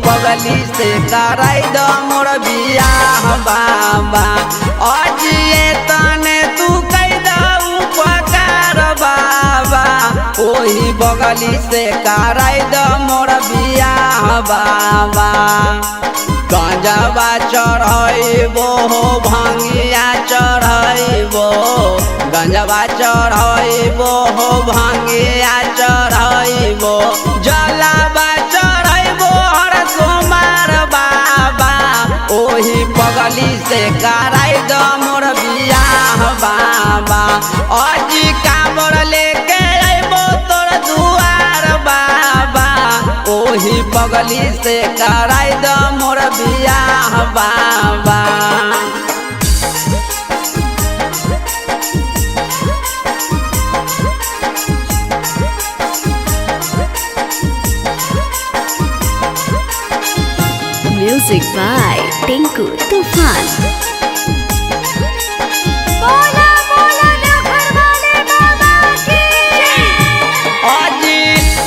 पगली से कराई द मोर बियाह बाबा। अजिए तने तू कई द उपकार बाबा, ओही बगली से कराई द मोर बियाह बाबा। गंजवा चढ़ैबो हो भांगिया चढ़ैबो, गंजवा चढ़ैबो हो भांगिया चढ़ैबो, जलावा चढ़ैबो हर सोमार बाबा, ओही पगली से कराई द मोर बियाह बाबा। अजी कांवर लेके अइबो तोर दुआर बाबा, ओही पगली से कराई द मोर बियाह बाबा। Music by Tinku Tufan। अजी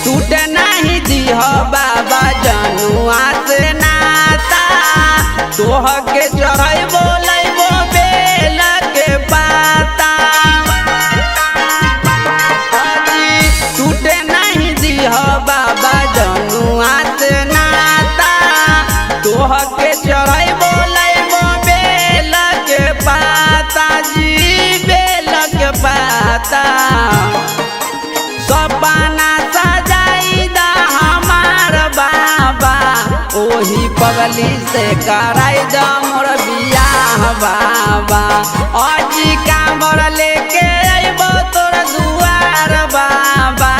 टूटे नहीं दिह बाबा जनुआ से नाता, तोह के चढ़ैबो लैबो बेल के पाता। अजी टूटे नहीं दिह बाबा जनुआ से नाता, तोह के चढ़ैबो लैबो बेल के पाता जी, बेल के पाता। सपना सजाई दा हमार बाबा, ओही पगली से कराई द मोर बियाह बाबा। अजी कांवर लेके अइबो तोर दुआर बाबा,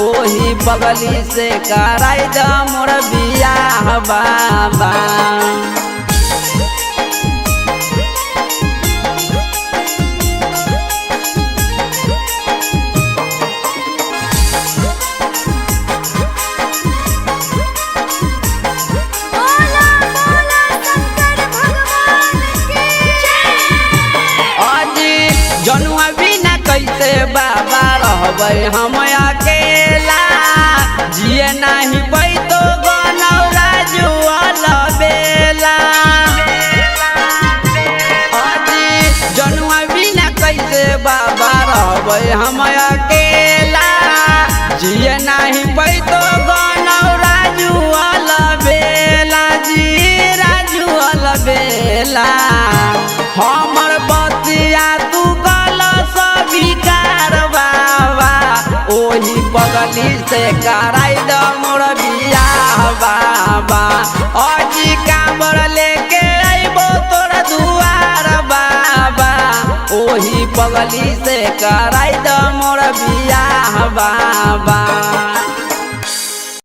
ओही पगली से कराई द मोर बियाह बाबा। जनुआ बिना कैसे बाबा रहबै हम अकेला, जिए नहीं पैतो गनौरा जुअल बेला। अजी जनुआ बिना कैसे बाबा रहबै हम अकेला, जिए नहीं पैतो गनौरा जुअल बेला जी, राजुअल बेला। हमर बतिया तू कल स्वीकार बाबा, ओही पगली से कराई द मोर बियाह बाबा। अजी कांवर लेके अइबो तोर दुआर बाबा, ओही पगली से कराई द मोर बियाह बाबा।